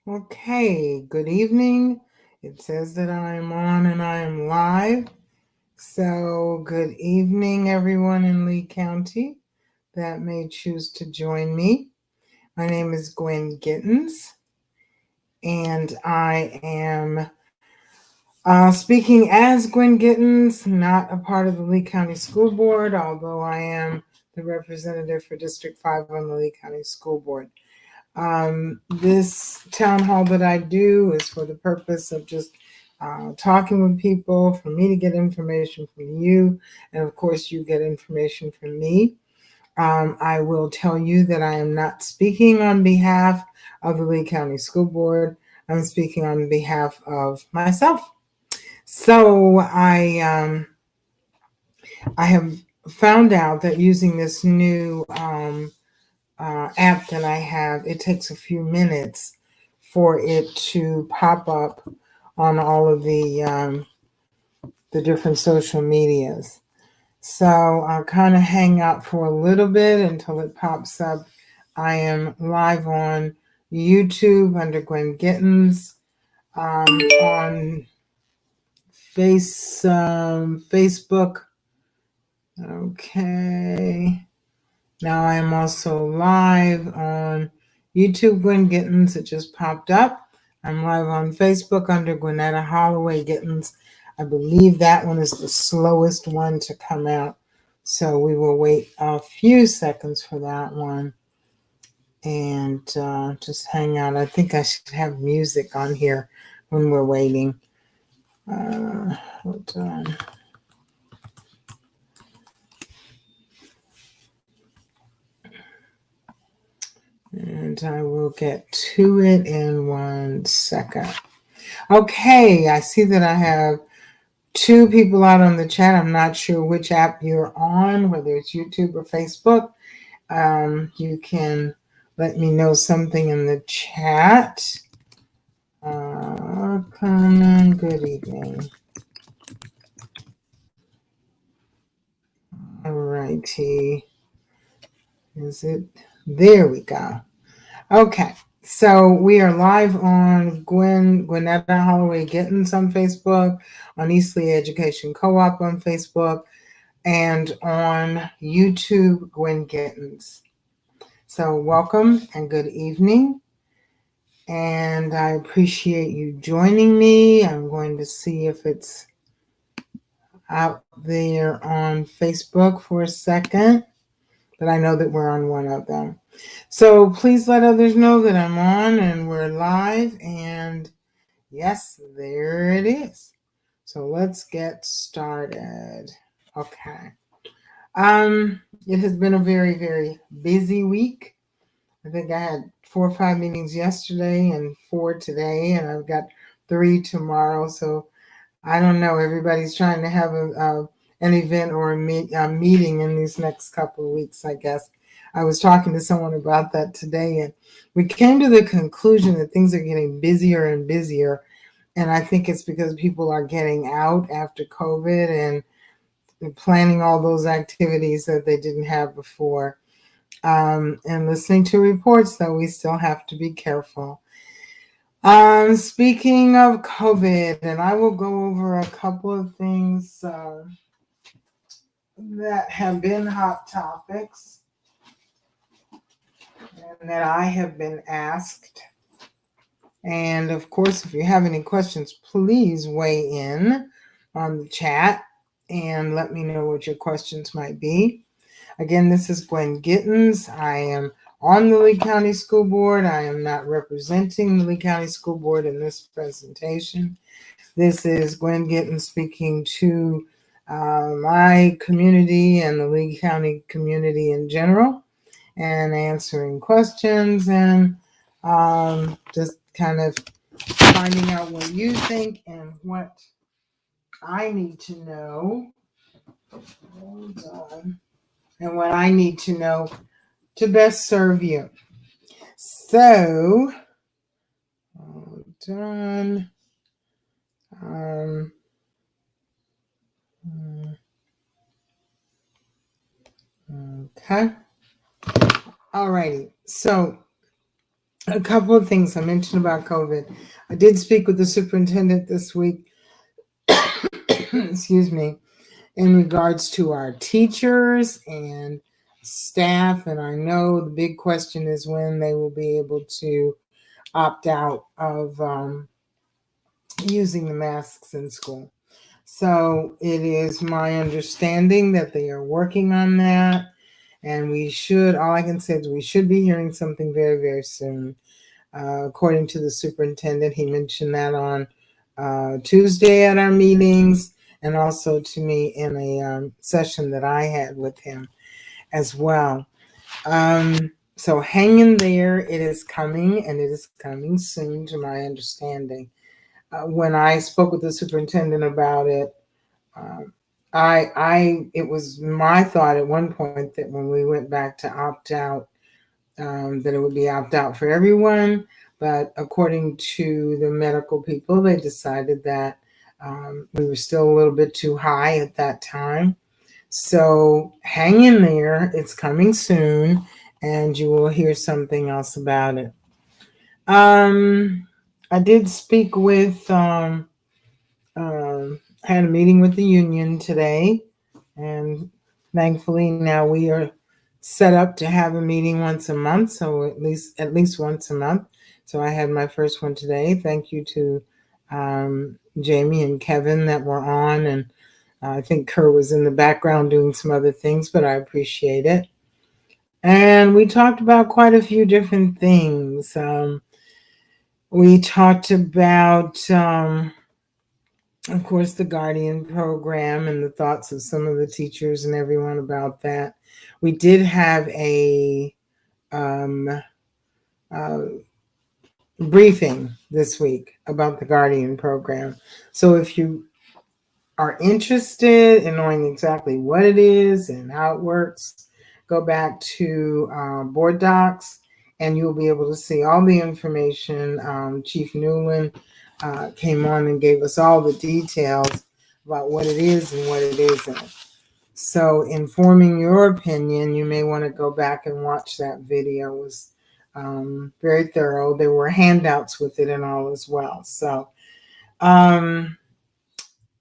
Okay, good evening. It says that I am on and I am live. So, good evening, everyone in Lee County that may choose to join me. My name is Gwyn Gittens, and I am speaking as Gwyn Gittens, not a part of the Lee County School Board, although I am the representative for District 5 on the Lee County School Board. This town hall that I do is for the purpose of just talking with people, for me to get information from you, and of course, you get information from me. I will tell you that I am not speaking on behalf of the Lee County School Board. I'm speaking on behalf of myself. So I have found out that using this new app that I have, it takes a few minutes for it to pop up on all of the different social medias. So I'll kind of hang out for a little bit until it pops up. I am live on YouTube under Gwyn Gittens, on Facebook. Okay. Now I am also live on YouTube, Gwyn Gittens. It just popped up. I'm live on Facebook under Gwynetta Holloway Gittens. I believe that one is the slowest one to come out. So we will wait a few seconds for that one and just hang out. I think I should have music on here when we're waiting. Hold on. And I will get to it in 1 second. Okay, I see that I have 2 people out on the chat. I'm not sure which app you're on, whether it's YouTube or Facebook. You can let me know something in the chat. Carmen, good evening. All righty. Is it? There we go. Okay. So we are live on Gwynetta Holloway Gittens on Facebook, on Eastleigh Education Co-op on Facebook, and on YouTube, Gwyn Gittens. So welcome and good evening. And I appreciate you joining me. I'm going to see if it's out there on Facebook for a second, but I know that we're on one of them. So please let others know that I'm on and we're live. And yes, there it is. So let's get started. Okay. It has been a very, very busy week. I think I had 4 or 5 meetings yesterday and 4 today, and I've got 3 tomorrow. So I don't know. Everybody's trying to have an event or a meeting in these next couple of weeks, I guess. I was talking to someone about that today, and we came to the conclusion that things are getting busier and busier. And I think it's because people are getting out after COVID and planning all those activities that they didn't have before. And listening to reports that we still have to be careful. Speaking of COVID, and I will go over a couple of things that have been hot topics and that I have been asked. And of course, if you have any questions, please weigh in on the chat and let me know what your questions might be. Again, this is Gwyn Gittens. I am on the Lee County School Board. I am not representing the Lee County School Board in this presentation. This is Gwyn Gittens speaking to my community and the Lee County community in general and answering questions and just kind of finding out what you think and what I need to know. Hold on. And what I need to know to best serve you. So, hold on. Okay. Alrighty. So, A couple of things I mentioned about COVID. I did speak with the superintendent this week, excuse me, in regards to our teachers and staff. And I know the big question is when they will be able to opt out of using the masks in school. So it is my understanding that they are working on that. And all I can say is we should be hearing something very, very soon. According to the superintendent, he mentioned that on Tuesday at our meetings and also to me in a session that I had with him as well. So hang in there. It is coming, and it is coming soon, to my understanding. When I spoke with the superintendent about it, it was my thought at one point that when we went back to opt out, that it would be opt out for everyone. But according to the medical people, they decided that we were still a little bit too high at that time. So hang in there. It's coming soon, and you will hear something else about it. I did speak with, had a meeting with the union today, and thankfully now we are set up to have a meeting once a month, so at least once a month. So I had my first one today. Thank you to Jamie and Kevin that were on, and I think Kerr was in the background doing some other things, but I appreciate it. And we talked about quite a few different things. We talked about, of course, the Guardian program and the thoughts of some of the teachers and everyone about that. We did have a briefing this week about the Guardian program. So if you are interested in knowing exactly what it is and how it works, go back to board docs and you'll be able to see all the information. Chief Newland came on and gave us all the details about what it is and what it isn't. So informing your opinion, you may want to go back and watch that video. It was very thorough. There were handouts with it and all as well. So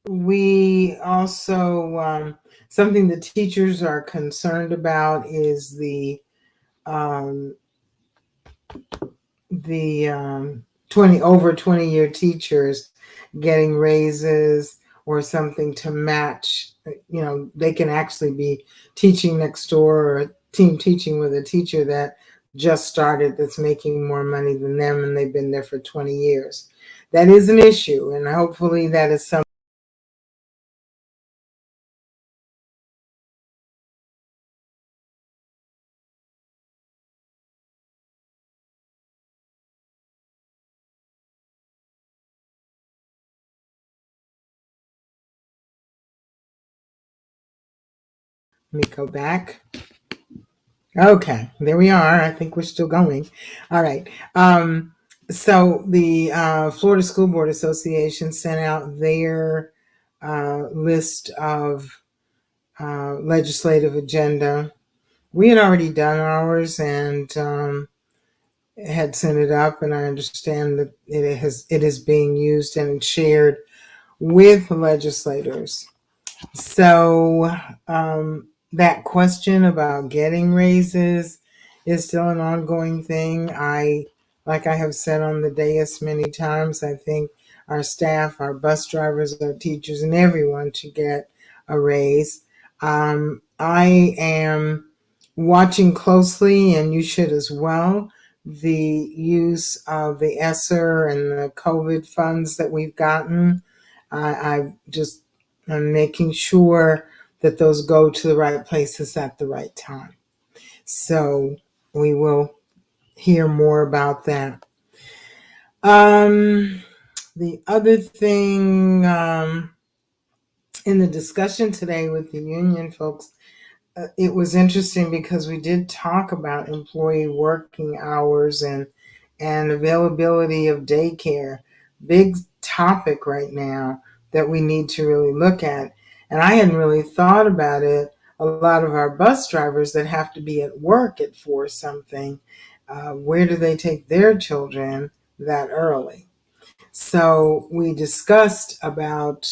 we also, something the teachers are concerned about is the 20-year teachers getting raises or something to match. They can actually be teaching next door or team teaching with a teacher that just started that's making more money than them and they've been there for 20 years. That is an issue, and hopefully that is something. Let me go back. Okay, there we are. I think we're still going. All right. So the Florida School Board Association sent out their list of legislative agenda. We had already done ours and had sent it up, and I understand that it is being used and shared with legislators. So that question about getting raises is still an ongoing thing. Like I have said on the dais many times, I think our staff, our bus drivers, our teachers, and everyone should get a raise. I am watching closely, and you should as well, the use of the ESSER and the COVID funds that we've gotten. I'm making sure that those go to the right places at the right time. So we will hear more about that. The other thing in the discussion today with the union folks, it was interesting because we did talk about employee working hours and availability of daycare. Big topic right now that we need to really look at. And I hadn't really thought about it. A lot of our bus drivers that have to be at work at 4 something, where do they take their children that early? So we discussed about,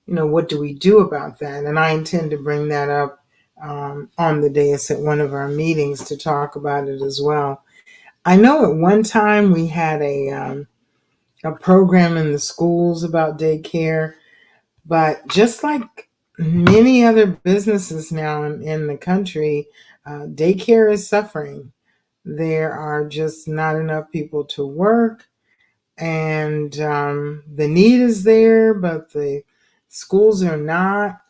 what do we do about that? And I intend to bring that up on the dais at one of our meetings to talk about it as well. I know at one time we had a program in the schools about daycare, but just like many other businesses now in the country, daycare is suffering. There are just not enough people to work, and the need is there, but the schools are not,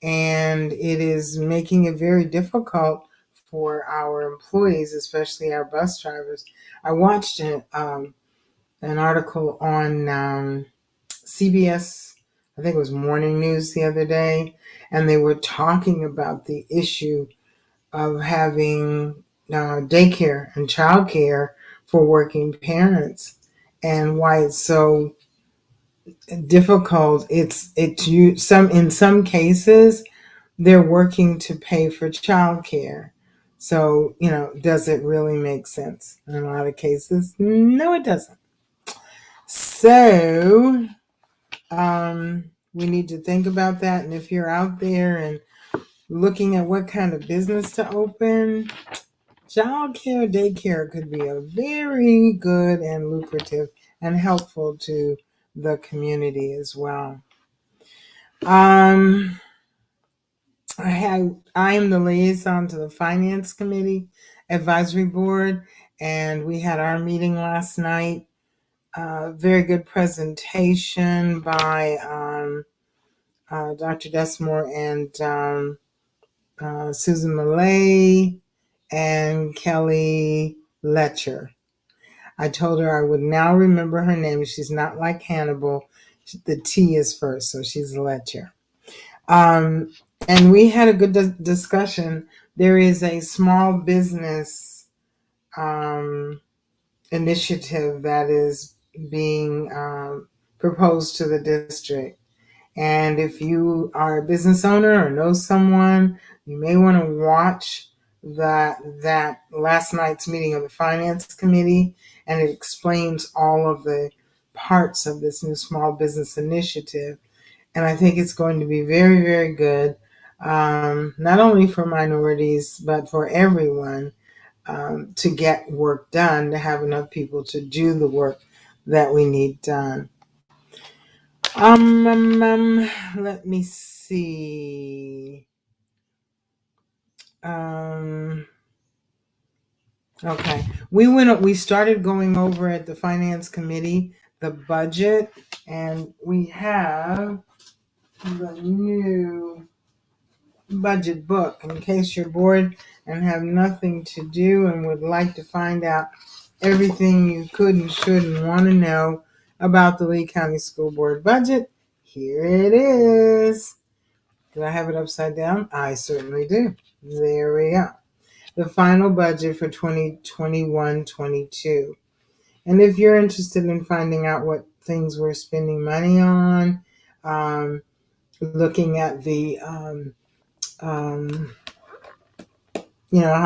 and it is making it very difficult for our employees, especially our bus drivers. I watched an article on CBS, I think it was Morning News the other day, and they were talking about the issue of having daycare and childcare for working parents, and why it's so difficult. In some cases they're working to pay for childcare. So, does it really make sense? In a lot of cases, no, it doesn't. So, we need to think about that. And if you're out there and looking at what kind of business to open, childcare, daycare could be a very good and lucrative and helpful to the community as well. I am the liaison to the Finance Committee Advisory Board, and we had our meeting last night. Very good presentation by Dr. Desmore and Susan Millay and Kelly Letcher. I told her I would now remember her name. She's not like Hannibal. The T is first, so she's Letcher. And we had a good discussion. There is a small business initiative that is being proposed to the district. And if you are a business owner or know someone, you may want to watch that last night's meeting of the Finance Committee, and it explains all of the parts of this new small business initiative. And I think it's going to be very, very good, not only for minorities, but for everyone, to get work done, to have enough people to do the work that we need done. Let me see. Okay. We started going over at the Finance Committee the budget, and we have the new budget book in case you're bored and have nothing to do and would like to find out everything you could and should and want to know about the Lee County School Board budget. Here it is. Do I have it upside down? I certainly do. There we go. The final budget for 2021-22. And if you're interested in finding out what things we're spending money on, looking at the, how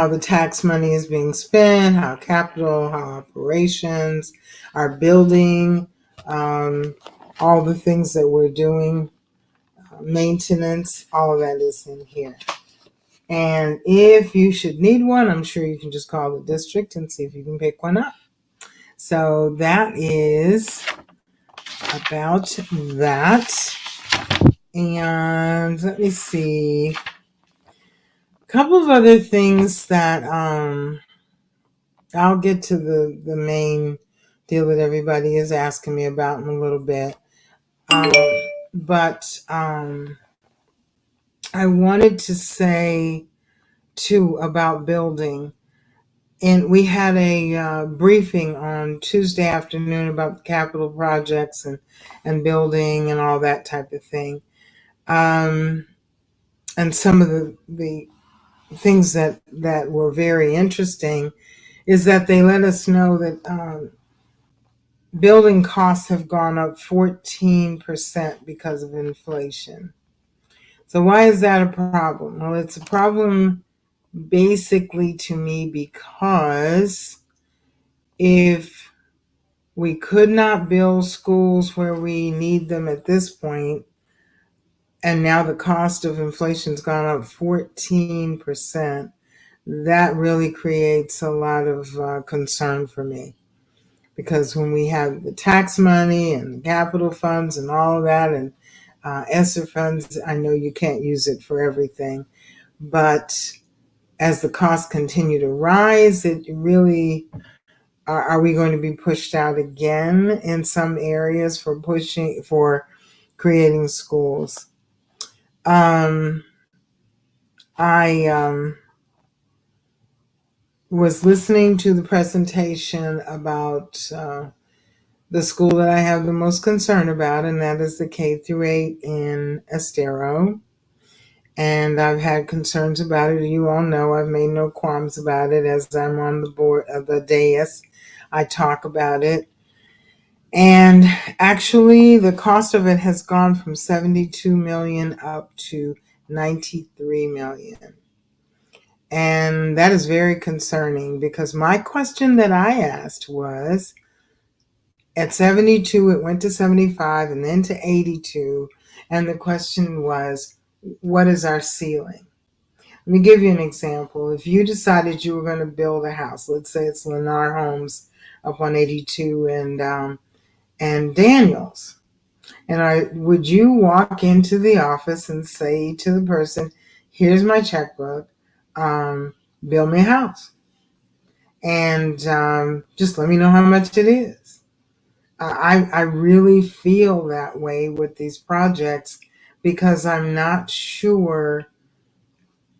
the tax money is being spent, how capital, how operations, our building, all the things that we're doing, maintenance, all of that is in here. And if you should need one, I'm sure you can just call the district and see if you can pick one up. So that is about that. And let me see. A couple of other things that I'll get to the main deal that everybody is asking me about in a little bit. But I wanted to say too about building. And we had a briefing on Tuesday afternoon about capital projects and building and all that type of thing. And some of the things that were very interesting is that they let us know that building costs have gone up 14% because of inflation. So why is that a problem? Well, it's a problem basically to me because if we could not build schools where we need them at this point, and now the cost of inflation's gone up 14%, that really creates a lot of concern for me. Because when we have the tax money and the capital funds and all of that, and ESSER funds, I know you can't use it for everything, but as the costs continue to rise, it really are we going to be pushed out again in some areas for creating schools? I was listening to the presentation about the school that I have the most concern about, and that is the K through 8 in Estero. And I've had concerns about it. You all know I've made no qualms about it. As I'm on the board of the dais, I talk about it. And actually, the cost of it has gone from 72 million up to 93 million. And that is very concerning, because my question that I asked was, at 72, it went to 75 and then to 82. And the question was, what is our ceiling? Let me give you an example. If you decided you were going to build a house, let's say it's Lennar Homes up on 82 and Daniels, would you walk into the office and say to the person, "Here's my checkbook, build me a house, and just let me know how much it is"? I really feel that way with these projects, because I'm not sure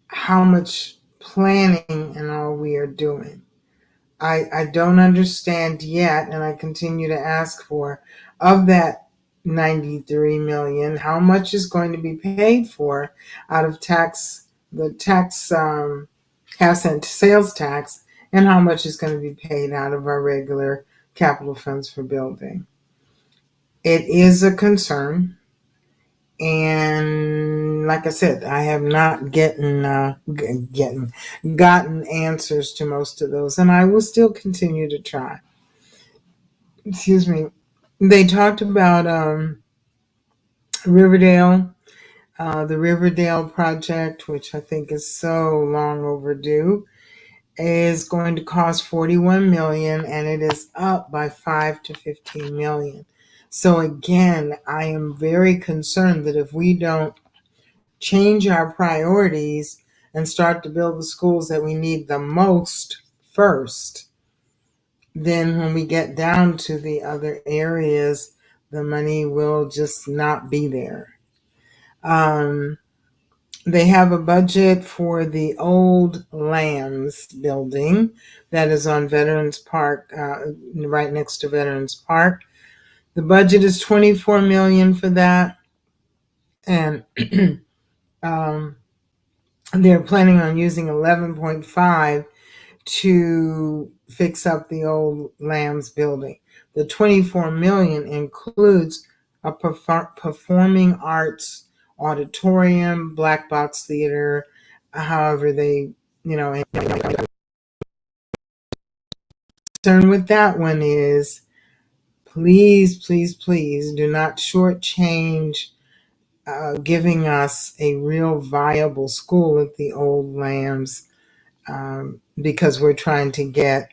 how much planning and all we are doing. I don't understand yet, and I continue to ask for, of that 93 million, how much is going to be paid for out of the tax, half cent sales tax, and how much is going to be paid out of our regular capital funds for building. It is a concern. And like I said, I have not gotten answers to most of those, and I will still continue to try. Excuse me. They talked about Riverdale, the Riverdale project, which I think is so long overdue, is going to cost 41 million, and it is up by 5 to 15 million. So again, I am very concerned that if we don't change our priorities and start to build the schools that we need the most first, then when we get down to the other areas, the money will just not be there. They have a budget for the old Lambs building that is on Veterans Park, right next to Veterans Park. The budget is 24 million for that, and they're planning on using 11.5 to fix up the old Lambs building. The 24 million includes a performing arts auditorium, black box theater, however they, concern with that one is, please, please, please do not shortchange giving us a real viable school at the old Lambs, because we're trying to get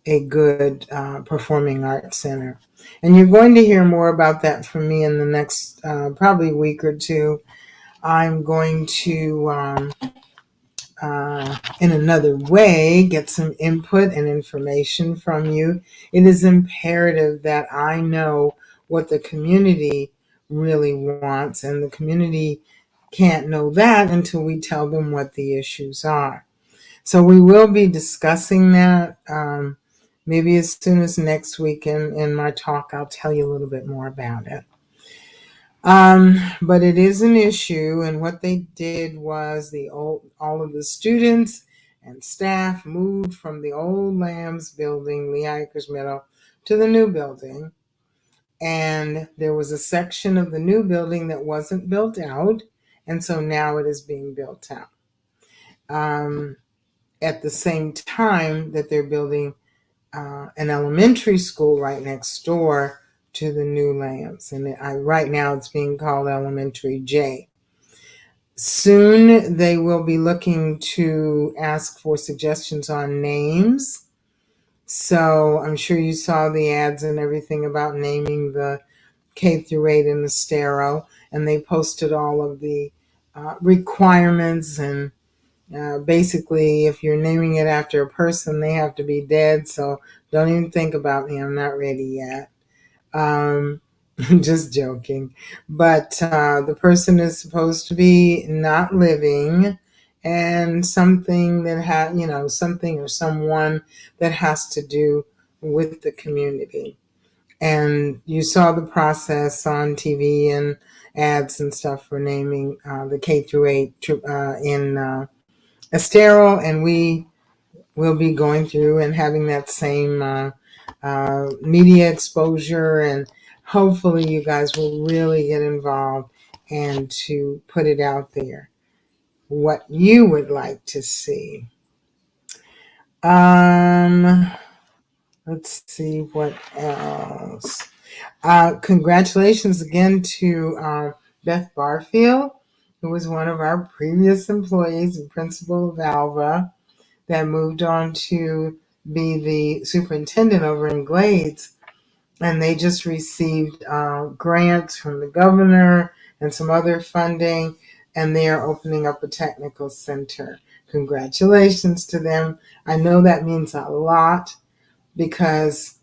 a good performing arts center. And you're going to hear more about that from me in the next probably week or two. I'm going to, in another way, get some input and information from you. It is imperative that I know what the community really wants, and the community can't know that until we tell them what the issues are. So we will be discussing that. Maybe as soon as next week in my talk, I'll tell you a little bit more about it. But it is an issue, and what they did was all of the students and staff moved from the old Lambs building, Lee Akers Middle, to the new building. And there was a section of the new building that wasn't built out, and so now it is being built out. At the same time that they're building an elementary school right next door to the new Lambs. And right now it's being called Elementary J. Soon they will be looking to ask for suggestions on names. So I'm sure you saw the ads and everything about naming the K through 8 in the Estero, and they posted all of the requirements. And basically, if you're naming it after a person, they have to be dead. So don't even think about me. I'm not ready yet. Um, just joking. But the person is supposed to be not living, and something that something or someone that has to do with the community. And you saw the process on TV and ads and stuff for naming the K through 8 in Estero, and we will be going through and having that same media exposure, and hopefully you guys will really get involved and to put it out there what you would like to see. Let's see what else. Congratulations again to Beth Barfield, who was one of our previous employees and principal of Alva, that moved on to be the superintendent over in Glades. And they just received grants from the governor and some other funding, and they are opening up a technical center. Congratulations to them. I know that means a lot, because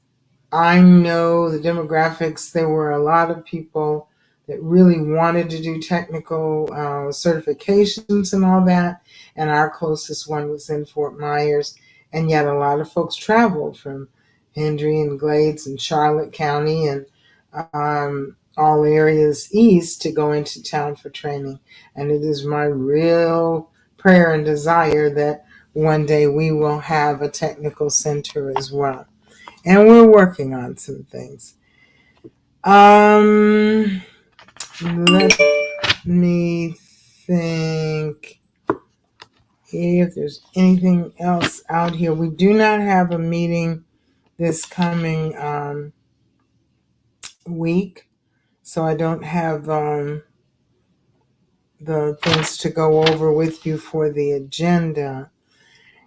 I know the demographics. There were a lot of people that really wanted to do technical certifications and all that. And our closest one was in Fort Myers. And yet a lot of folks traveled from Hendry and Glades and Charlotte County and all areas east to go into town for training. And it is my real prayer and desire that one day we will have a technical center as well. And we're working on some things. Let me think if there's anything else out here. We do not have a meeting this coming week, so I don't have the things to go over with you for the agenda.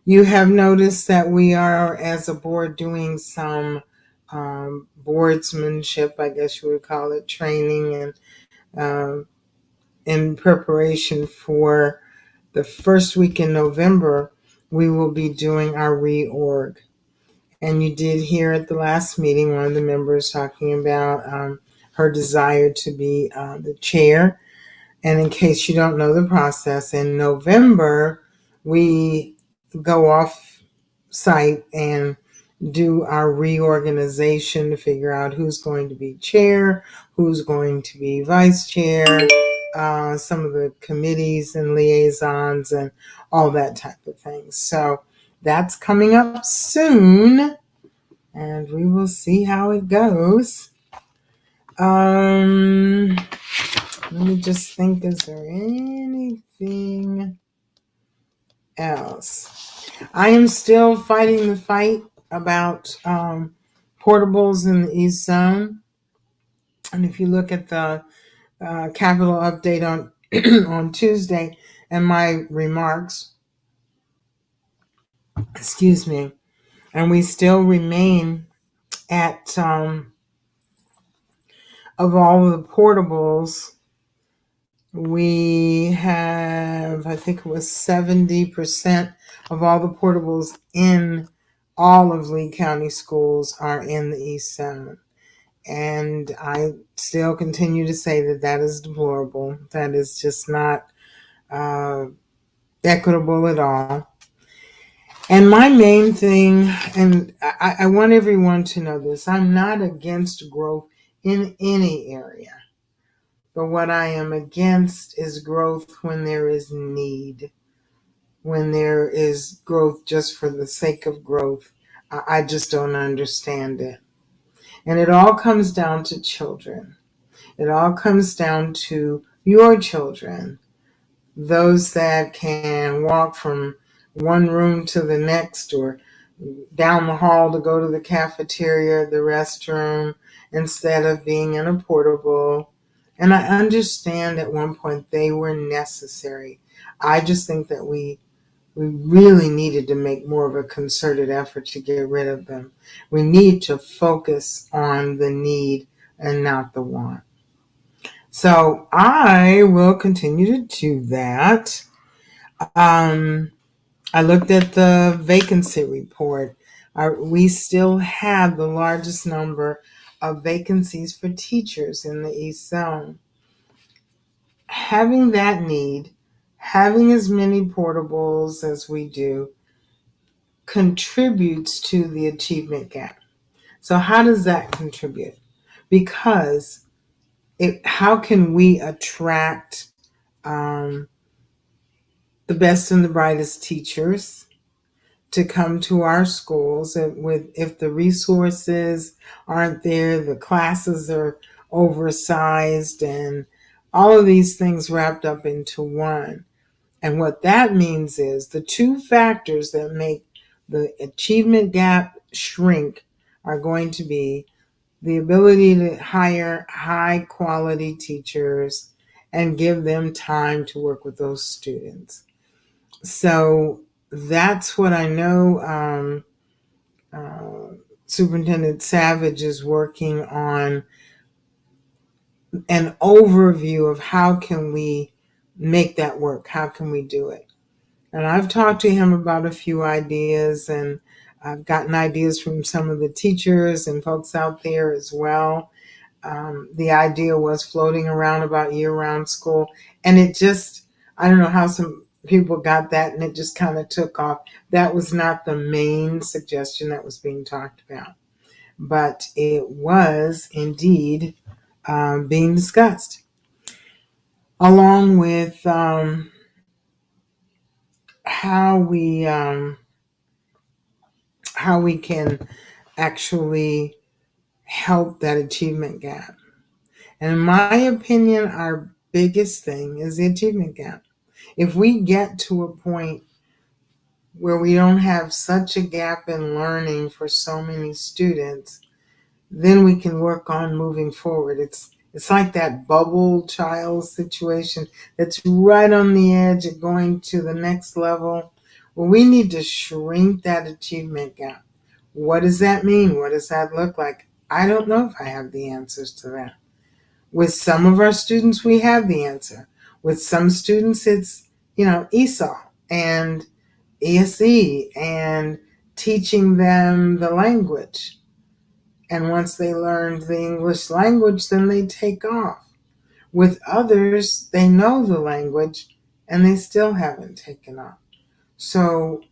You have noticed that we are, as a board, doing some boardsmanship, I guess you would call it, training, and in preparation for the first week in November, we will be doing our reorg. And you did hear at the last meeting one of the members talking about her desire to be the chair. And in case you don't know the process, in November, we go off site and do our reorganization to figure out who's going to be chair, who's going to be vice chair, some of the committees and liaisons and all that type of thing. So that's coming up soon, and we will see how it goes. Let me just think, is there anything else? I am still fighting the fight about portables in the East Zone. And if you look at the Capitol update on on Tuesday and my remarks, excuse me, and we still remain at of all of the portables, we have, I think it was 70% of all the portables in all of Lee County schools are in the East Zone. And I still continue to say that that is deplorable. That is just not equitable at all. And my main thing, and I want everyone to know this, I'm not against growth in any area. But what I am against is growth when there is need, when there is growth just for the sake of growth. I just don't understand it. And it all comes down to children. It all comes down to your children, those that can walk from one room to the next, or down the hall to go to the cafeteria, the restroom, instead of being in a portable. And I understand at one point they were necessary. I just think that we really needed to make more of a concerted effort to get rid of them. We need to focus on the need and not the want. So I will continue to do that. I looked at the vacancy report. We still have the largest number of vacancies for teachers in the East Zone. Having that need, having as many portables as we do, contributes to the achievement gap. So how does that contribute? Because how can we attract um, the best and the brightest teachers to come to our schools? If the resources aren't there, the classes are oversized, and all of these things wrapped up into one. And what that means is the two factors that make the achievement gap shrink are going to be the ability to hire high quality teachers and give them time to work with those students. So that's what I know. Superintendent Savage is working on an overview of how can we make that work? How can we do it? And I've talked to him about a few ideas, and I've gotten ideas from some of the teachers and folks out there as well. The idea was floating around about year-round school, and I don't know how some people got that, and it just kind of took off. That was not the main suggestion that was being talked about, but it was indeed being discussed, along with how we can actually help that achievement gap. And in my opinion, our biggest thing is the achievement gap. If we get to a point where we don't have such a gap in learning for so many students, then we can work on moving forward. It's like that bubble child situation that's right on the edge of going to the next level. Well, we need to shrink that achievement gap. What does that mean? What does that look like? I don't know if I have the answers to that. With some of our students, we have the answer. With some students, it's, ESOL and ESE and teaching them the language. And once they learn the English language, then they take off. With others, they know the language and they still haven't taken off. So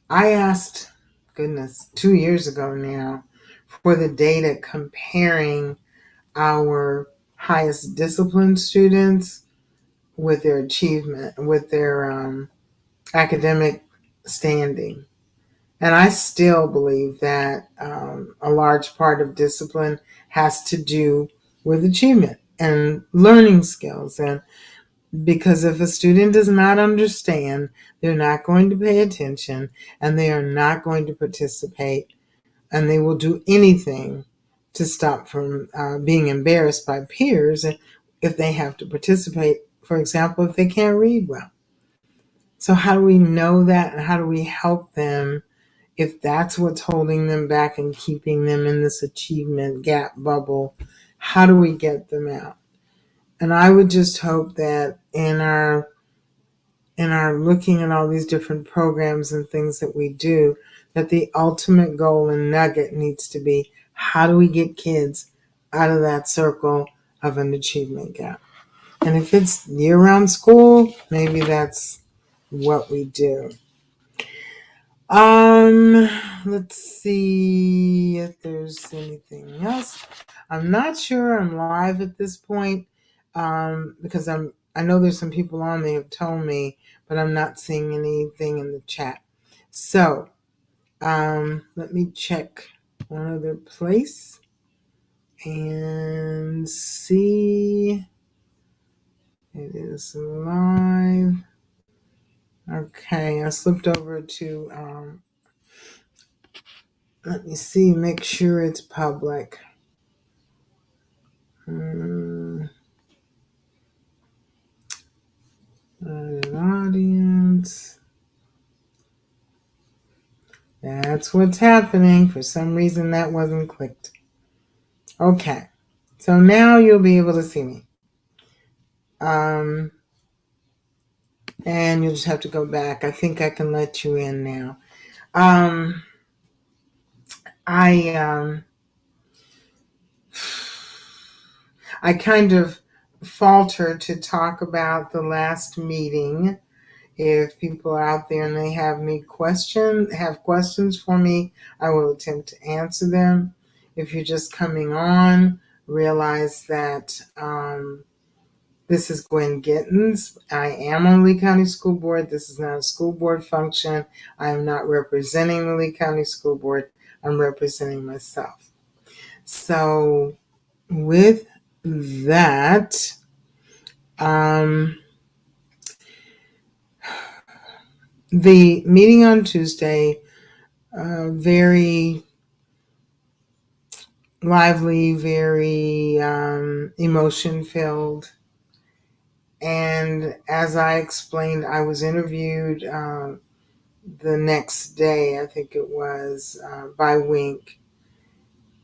I asked, 2 years ago now, for the data comparing our highest discipline students with their achievement, with their academic standing. And I still believe that a large part of discipline has to do with achievement and learning skills. And because if a student does not understand, they're not going to pay attention and they are not going to participate, and they will do anything to stop from being embarrassed by peers if they have to participate, for example, if they can't read well. So how do we know that, and how do we help them if that's what's holding them back and keeping them in this achievement gap bubble? How do we get them out? And I would just hope that in our looking at all these different programs and things that we do, that the ultimate goal and nugget needs to be, how do we get kids out of that circle of an achievement gap? And if it's year-round school, maybe that's what we do. Let's see if there's anything else. I'm not sure I'm live at this point, because I know there's some people on there have told me, but I'm not seeing anything in the chat. So, let me check one other place and see. It is live. Okay, I slipped over to Let me see, make sure it's public. An audience. That's what's happening. For some reason, that wasn't clicked. Okay. So now you'll be able to see me. And you'll just have to go back. I think I can let you in now. I kind of falter to talk about the last meeting. If people are out there and they have questions for me, I will attempt to answer them. If you're just coming on, realize that this is Gwyn Gittens. I am on the Lee County School Board. This is not a school board function. I am not representing the Lee County School Board. I'm representing myself. So with that, the meeting on Tuesday, very lively, very emotion filled. And as I explained, I was interviewed the next day, I think it was, by Wink.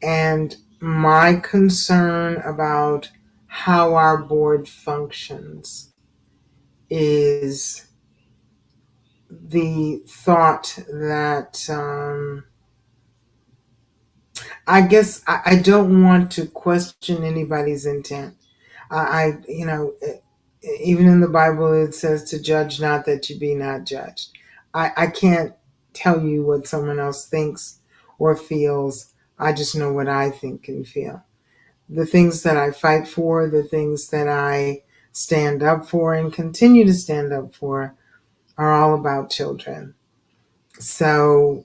And my concern about how our board functions is the thought that I guess I don't want to question anybody's intent. Even in the Bible, it says to judge not that you be not judged. I can't tell you what someone else thinks or feels. I just know what I think and feel. The things that I fight for, the things that I stand up for and continue to stand up for are all about children. So,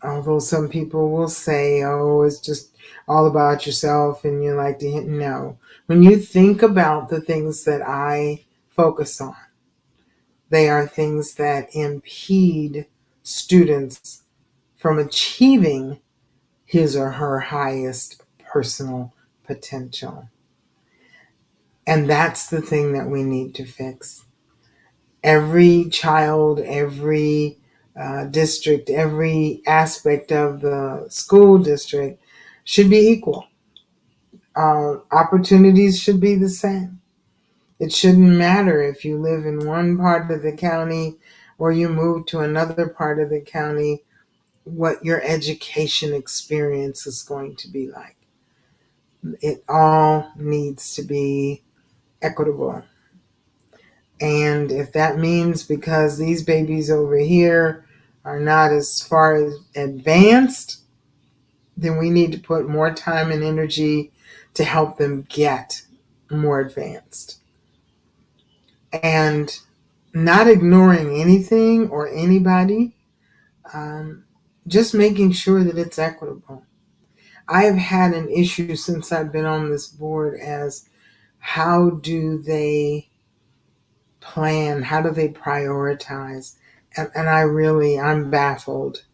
although some people will say, oh, it's just all about yourself and you like to hit, no. When you think about the things that I focus on, they are things that impede students from achieving his or her highest personal potential. And that's the thing that we need to fix. Every child, every district, every aspect of the school district should be equal. Opportunities should be the same. It shouldn't matter if you live in one part of the county or you move to another part of the county, what your education experience is going to be like. It all needs to be equitable. And if that means because these babies over here are not as far advanced, then we need to put more time and energy to help them get more advanced. And not ignoring anything or anybody, just making sure that it's equitable. I have had an issue since I've been on this board as how do they plan? How do they prioritize? And I'm baffled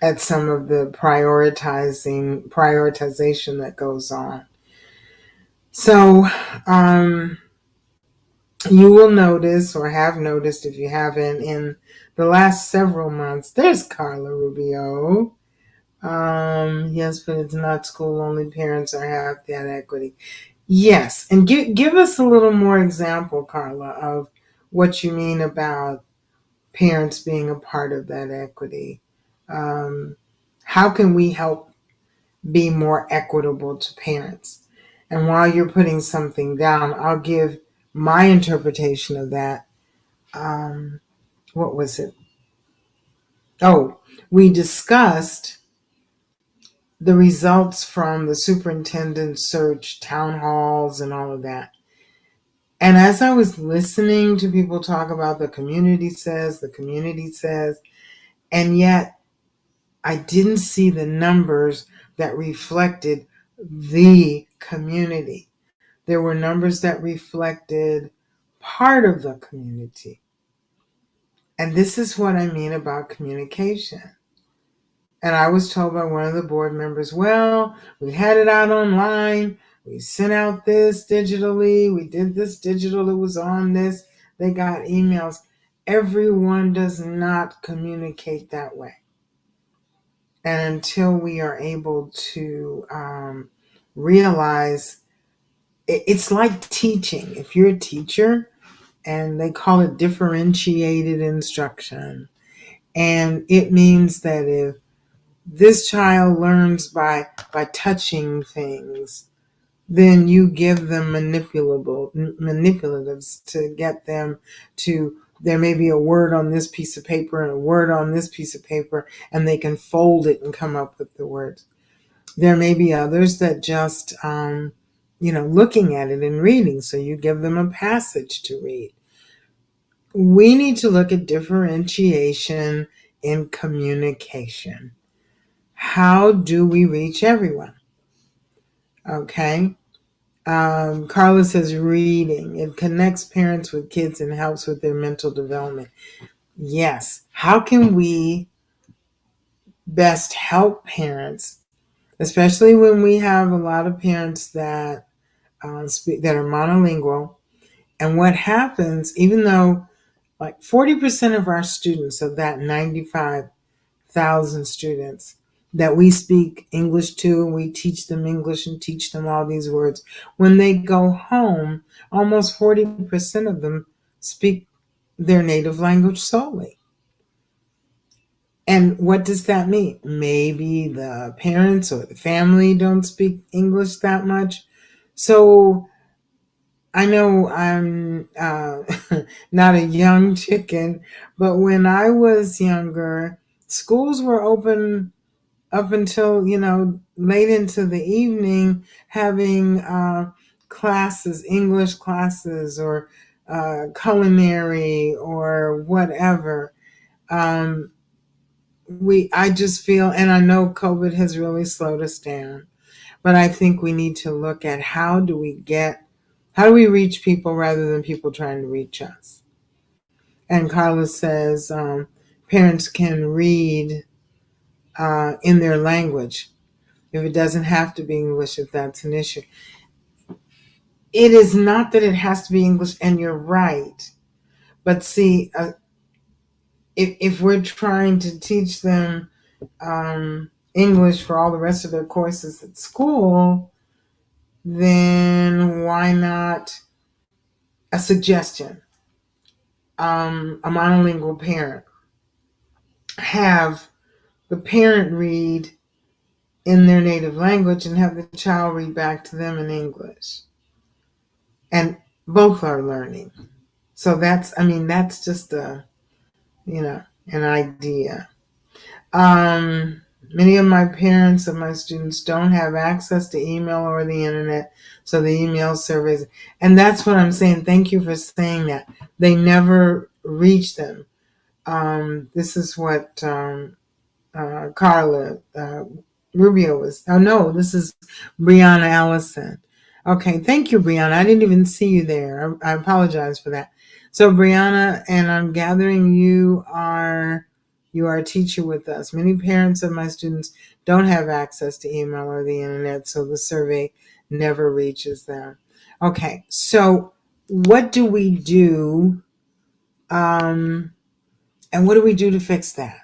at some of the prioritization that goes on. So, you will notice or have noticed if you haven't in the last several months, there's Carla Rubio. Yes, but it's not school only parents are have that equity. Yes, and give us a little more example, Carla, of what you mean about parents being a part of that equity. How can we help be more equitable to parents? And while you're putting something down, I'll give my interpretation of that. What was it? Oh, we discussed the results from the superintendent search, town halls, and all of that. And as I was listening to people talk about the community says, and yet I didn't see the numbers that reflected the community. There were numbers that reflected part of the community. And this is what I mean about communication. And I was told by one of the board members, well, we had it out online. We sent out this digitally. We did this digital. It was on this. They got emails. Everyone does not communicate that way. And until we are able to realize it's like teaching. If you're a teacher, and they call it differentiated instruction, and it means that if this child learns by touching things, then you give them manipulatives to get them to, there may be a word on this piece of paper and a word on this piece of paper, and they can fold it and come up with the words. There may be others that just looking at it and reading, so you give them a passage to read. We need to look at differentiation in communication. How do we reach everyone? Okay. Carla says reading. It connects parents with kids and helps with their mental development. Yes. How can we best help parents, especially when we have a lot of parents that that are monolingual? And what happens, even though like 40% of our students, of that 95,000 students that we speak English to, and we teach them English and teach them all these words, when they go home, almost 40% of them speak their native language solely. And what does that mean? Maybe the parents or the family don't speak English that much. So I know I'm not a young chicken, but when I was younger, schools were open up until, late into the evening, having classes, English classes, or culinary or whatever. I just feel, and I know COVID has really slowed us down, but I think we need to look at how do we reach people rather than people trying to reach us. And Carla says parents can read in their language if it doesn't have to be English, if that's an issue. It is not that it has to be English, and you're right. But see, if we're trying to teach them English for all the rest of their courses at school, then why not a suggestion? A monolingual parent, have the parent read in their native language and have the child read back to them in English. And both are learning. So that's just an idea. Many of my parents of my students don't have access to email or the internet, so the email surveys, and that's what I'm saying. Thank you for saying that. They never reach them. This is what Carla Rubio was. Oh no, this is Brianna Allison. Okay, thank you, Brianna. I didn't even see you there. I apologize for that. So Brianna, and I'm gathering you are a teacher with us. Many parents of my students don't have access to email or the internet, so the survey never reaches them. Okay, so what do we do? And what do we do to fix that?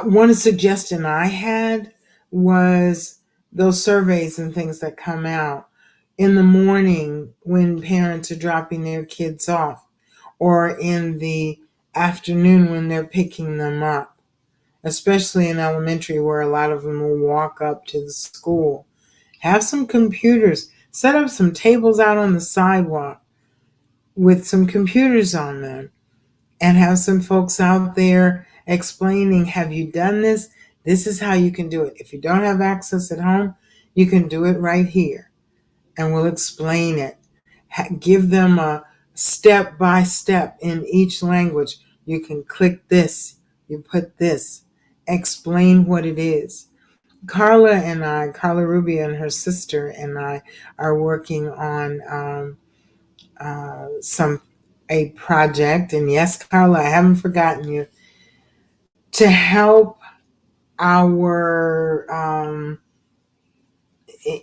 One suggestion I had was those surveys and things that come out in the morning when parents are dropping their kids off, or in the afternoon when they're picking them up, especially in elementary where a lot of them will walk up to the school. Have some computers, set up some tables out on the sidewalk with some computers on them, and have some folks out there explaining, have you done this? This is how you can do it. If you don't have access at home, you can do it right here, and we'll explain it. Give them a step by step in each language. You can click this, you put this, explain what it is. Carla Rubio and her sister and I are working on a project, and yes, Carla, I haven't forgotten you, to help our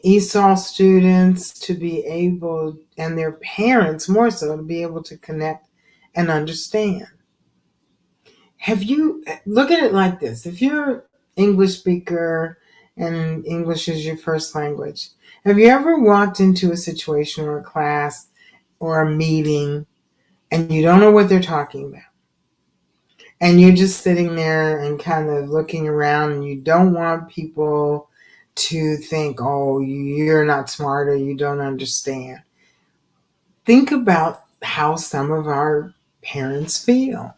ESOL students to be able, and their parents more so, to be able to connect and understand. Have you, look at it like this: if you're English speaker and English is your first language, have you ever walked into a situation or a class or a meeting and you don't know what they're talking about? And you're just sitting there and kind of looking around, and you don't want people to think, oh, you're not smart or you don't understand. Think about how some of our parents feel.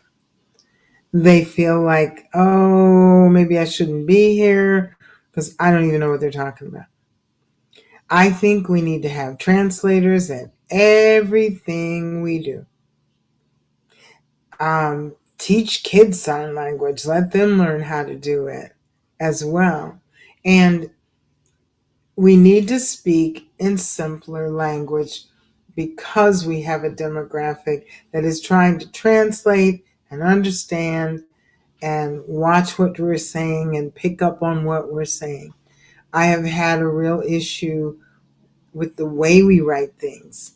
They feel like, oh, maybe I shouldn't be here because I don't even know what they're talking about. I think we need to have translators at everything we do. Teach kids sign language. Let them learn how to do it as well. And we need to speak in simpler language because we have a demographic that is trying to translate and understand and watch what we're saying and pick up on what we're saying. I have had a real issue with the way we write things.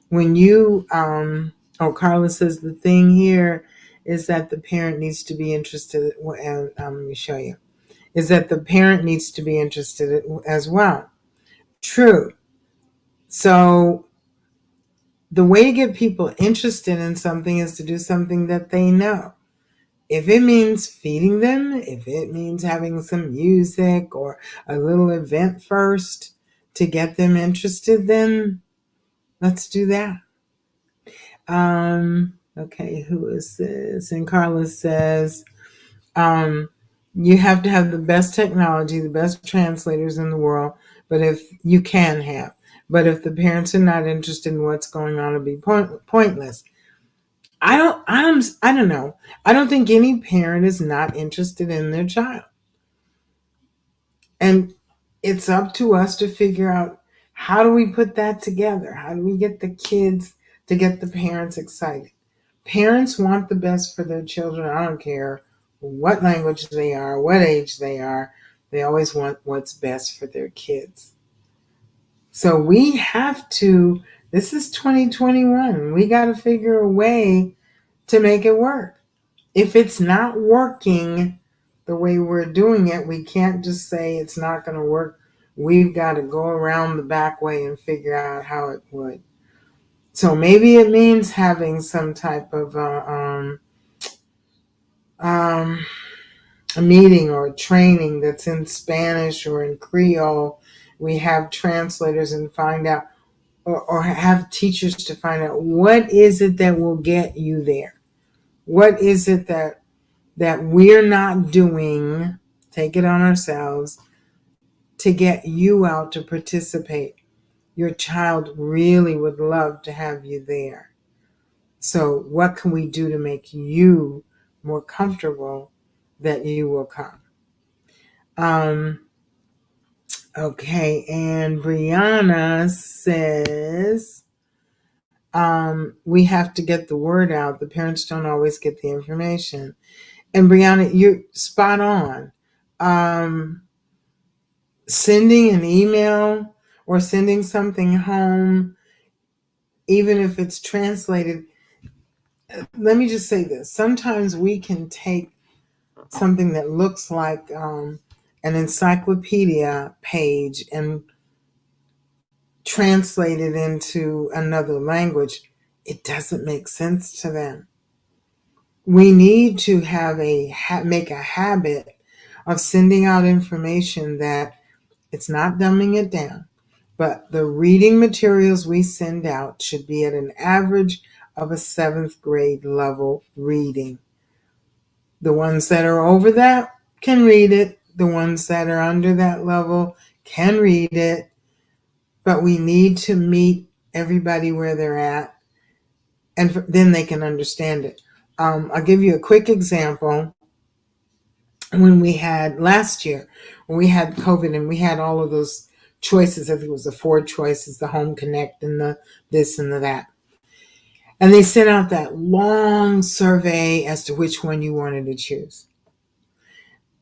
When you, Carla says the thing here is that the parent needs to be interested, and let me show you, is that the parent needs to be interested as well. True. So the way to get people interested in something is to do something that they know. If it means feeding them, if it means having some music or a little event first to get them interested, then let's do that. Okay, who is this? And Carla says, you have to have the best technology, the best translators in the world, but if you can have, but if the parents are not interested in what's going on, it'll be pointless. I don't know. I don't think any parent is not interested in their child. And it's up to us to figure out, how do we put that together? How do we get the kids to get the parents excited? Parents want the best for their children. I don't care what language they are, what age they are. They always want what's best for their kids. So we have to, this is 2021. We got to figure a way to make it work. If it's not working the way we're doing it, we can't just say it's not going to work. We've got to go around the back way and figure out how it would. So maybe it means having some type of a meeting or a training that's in Spanish or in Creole. We have translators and find out, or have teachers to find out, what is it that will get you there? What is it that we're not doing, take it on ourselves, to get you out to participate? Your child really would love to have you there. So what can we do to make you more comfortable that you will come? Okay, and Brianna says, we have to get the word out. The parents don't always get the information. And Brianna, you're spot on. Sending an email or sending something home, even if it's translated. Let me just say this. Sometimes we can take something that looks like an encyclopedia page and translate it into another language. It doesn't make sense to them. We need to have make a habit of sending out information that it's not dumbing it down, but the reading materials we send out should be at an average of a 7th grade level reading. The ones that are over that can read it. The ones that are under that level can read it. But we need to meet everybody where they're at, and then they can understand it. I'll give you a quick example. When we had last year, when we had COVID and we had all of those choices, I think it was the 4 choices, the Home Connect and the this and the that. And they sent out that long survey as to which one you wanted to choose.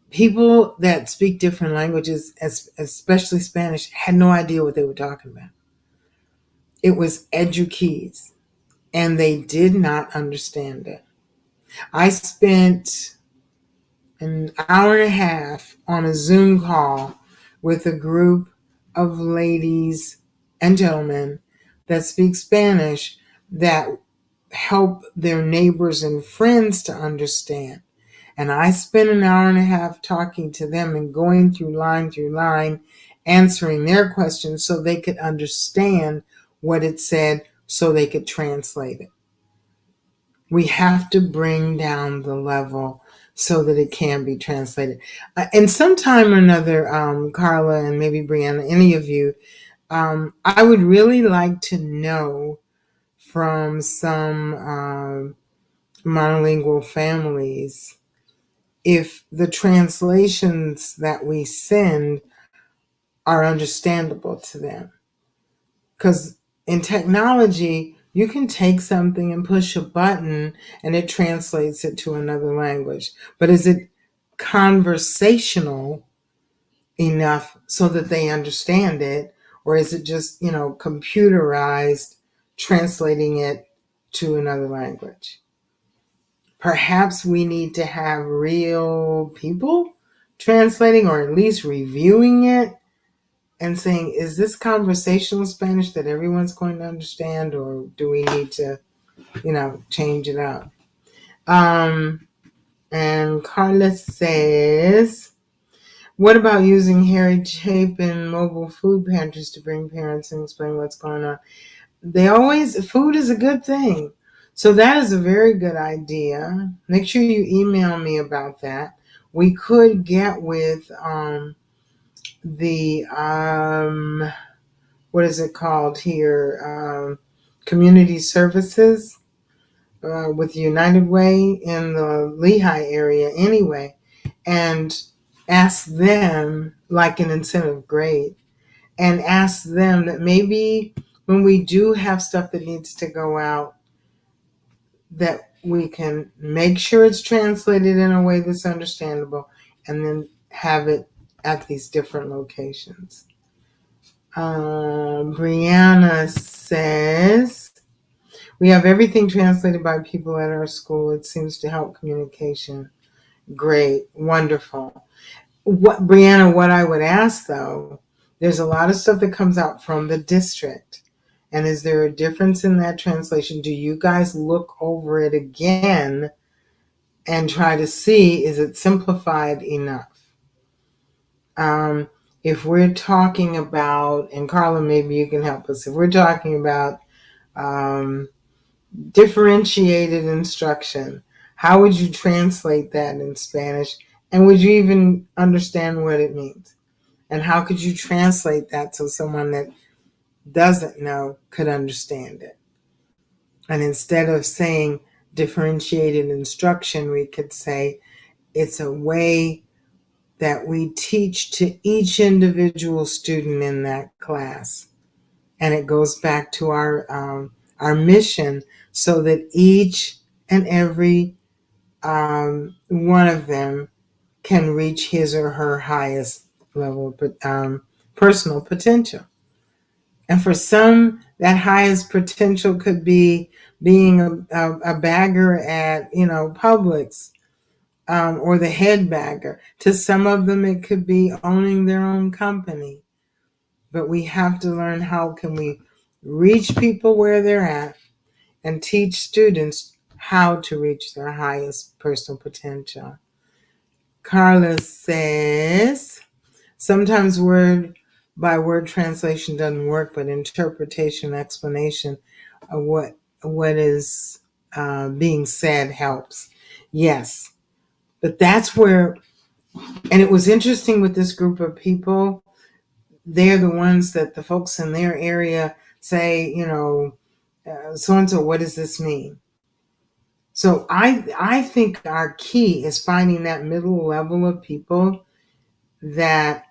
people that speak different languages, especially Spanish, had no idea what they were talking about. It was eduquees, and they did not understand it. I spent an hour and a half on a Zoom call with a group of ladies and gentlemen that speak Spanish that help their neighbors and friends to understand. And I spent an hour and a half talking to them and going through line, answering their questions so they could understand what it said so they could translate it. We have to bring down the level so that it can be translated. And sometime or another, Carla and maybe Brianna, any of you, I would really like to know from some monolingual families if the translations that we send are understandable to them. Because in technology, you can take something and push a button and it translates it to another language. But is it conversational enough so that they understand it? Or is it just, computerized, translating it to another language? Perhaps we need to have real people translating or at least reviewing it and saying, is this conversational Spanish that everyone's going to understand, or do we need to, change it up? And Carla says, what about using Harry Chapin mobile food pantries to bring parents and explain what's going on? Food is a good thing. So that is a very good idea. Make sure you email me about that. We could get with the what is it called here? Community services with United Way in the Lehigh area anyway, and ask them, like an incentive grade, and ask them that maybe when we do have stuff that needs to go out, that we can make sure it's translated in a way that's understandable and then have it at these different locations. Brianna says, we have everything translated by people at our school. It seems to help communication. Great. Wonderful. Brianna, what I would ask though, there's a lot of stuff that comes out from the district. And is there a difference in that translation? Do you guys look over it again and try to see, is it simplified enough? If we're talking about, and Carla, maybe you can help us, if we're talking about differentiated instruction, how would you translate that in Spanish? And would you even understand what it means? And how could you translate that so someone that doesn't know could understand it? And instead of saying differentiated instruction, we could say it's a way that we teach to each individual student in that class. And it goes back to our mission, so that each and every one of them can reach his or her highest level of personal potential. And for some, that highest potential could be being a bagger at, Publix, or the head bagger. To some of them, it could be owning their own company. But we have to learn, how can we reach people where they're at and teach students how to reach their highest personal potential. Carla says, sometimes word by word translation doesn't work, but interpretation, explanation of what is being said helps. Yes, but that's where, and it was interesting with this group of people, they're the ones that the folks in their area say, so-and-so, what does this mean? So I think our key is finding that middle level of people that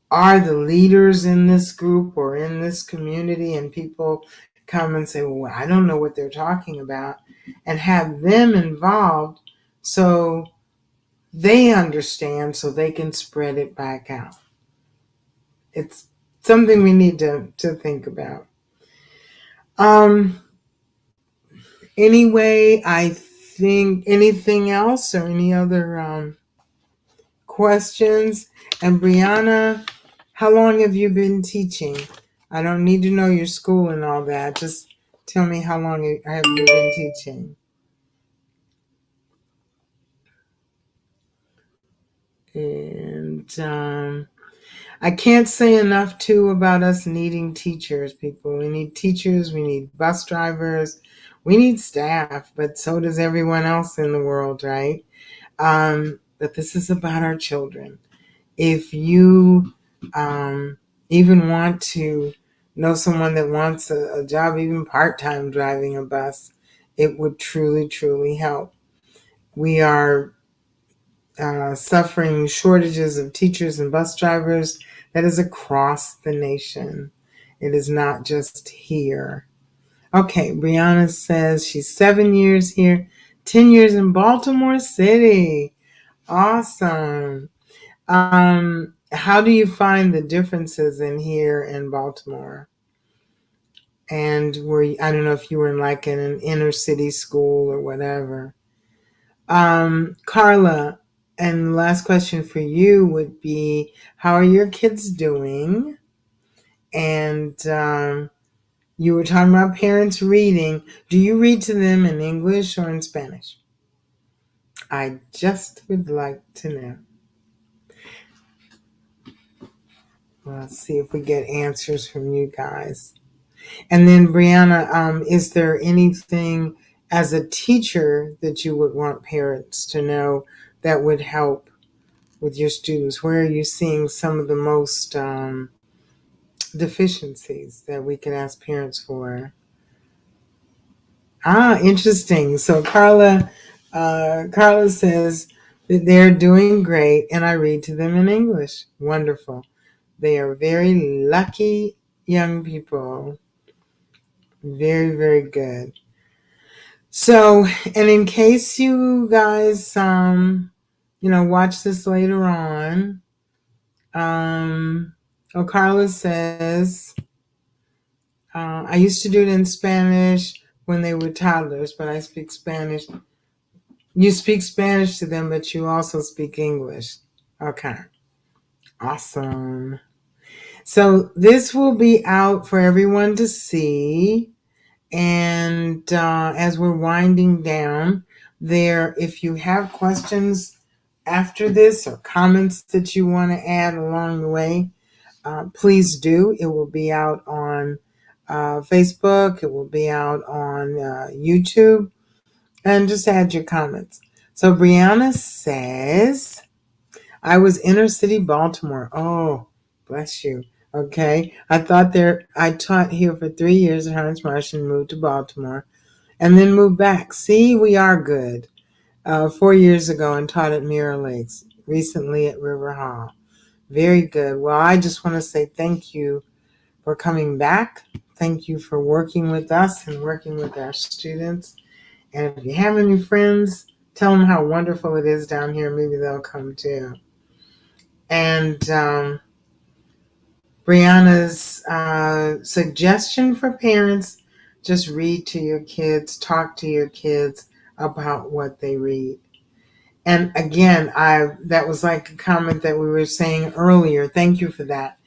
are the leaders in this group or in this community, and people come and say, well, I don't know what they're talking about, and have them involved so they understand so they can spread it back out. It's something we need to think about. Anyway, I think anything else or any other questions? And Brianna, how long have you been teaching? I don't need to know your school and all that. Just tell me how long have you been teaching? And I can't say enough too about us needing teachers, people. We need teachers, we need bus drivers, we need staff, but so does everyone else in the world, right? But this is about our children. If you even want to know someone that wants a job, even part-time driving a bus, it would truly, truly help. We are suffering shortages of teachers and bus drivers that is across the nation. It is not just here. Okay, Brianna says she's 7 years here, 10 years in Baltimore City. Awesome. How do you find the differences in here in Baltimore? And I don't know if you were in like in an inner city school or whatever. Carla, and last question for you would be, how are your kids doing? And you were talking about parents reading. Do you read to them in English or in Spanish? I just would like to know. Let's see if we get answers from you guys. And then Brianna, is there anything as a teacher that you would want parents to know that would help with your students? Where are you seeing some of the most deficiencies that we can ask parents for? Interesting. So Carla says that they're doing great and I read to them in English. Wonderful. They are very lucky young people. Very, very good. So, and in case you guys, watch this later on, Carla says, I used to do it in Spanish when they were toddlers, but I speak Spanish. You speak Spanish to them, but you also speak English. Okay. Awesome. So this will be out for everyone to see. And as we're winding down there, if you have questions after this or comments that you want to add along the way, please do. It will be out on Facebook. It will be out on YouTube. And just add your comments. So Brianna says, I was inner city Baltimore. Oh, bless you. Okay. I taught here for 3 years at Harns Marsh and moved to Baltimore and then moved back. See, we are good. 4 years ago and taught at Mirror Lakes, recently at River Hall. Very good. Well, I just want to say thank you for coming back. Thank you for working with us and working with our students. And if you have any friends, tell them how wonderful it is down here. Maybe they'll come too. And Brianna's suggestion for parents, just read to your kids, talk to your kids about what they read. And again, that was like a comment that we were saying earlier. Thank you for that.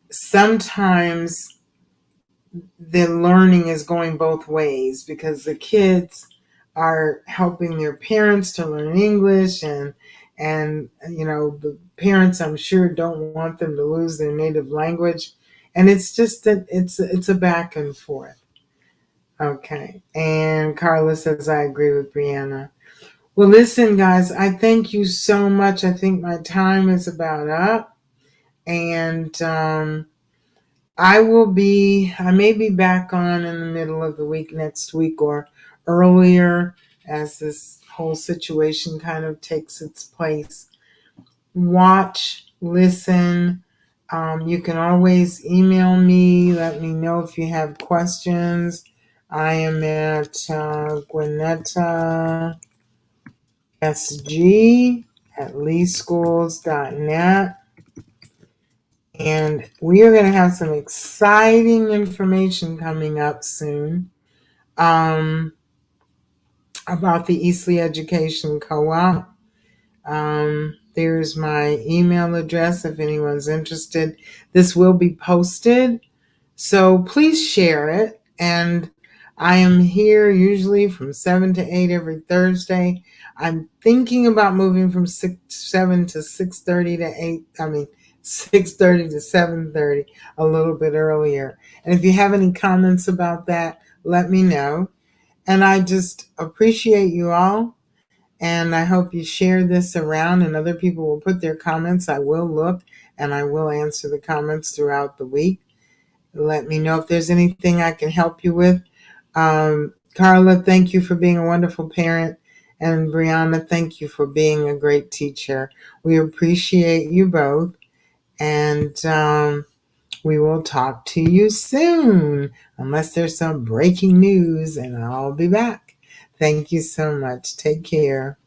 Sometimes the learning is going both ways because the kids are helping their parents to learn English and the parents, I'm sure, don't want them to lose their native language, and it's just that it's a back and forth. Okay. And Carla says, I agree with Brianna. Well, listen, guys, I thank you so much. I think my time is about up, and I may be back on in the middle of the week next week or earlier as this whole situation kind of takes its place. Watch, listen. You can always email me. Let me know if you have questions. I am at Gwynetta sg@leeschools.net. And we are going to have some exciting information coming up soon about the Eastleigh Education Co-op. There's my email address if anyone's interested. This will be posted, so please share it. And I am here usually from 7 to 8 every Thursday. I'm thinking about moving from 7 to 6:30 to 8. 6:30 to 7:30, a little bit earlier. And if you have any comments about that, let me know. And I just appreciate you all. And I hope you share this around and other people will put their comments. I will look and I will answer the comments throughout the week. Let me know if there's anything I can help you with. Carla, thank you for being a wonderful parent. And Brianna, thank you for being a great teacher. We appreciate you both. And we will talk to you soon, unless there's some breaking news, and I'll be back. Thank you so much. Take care.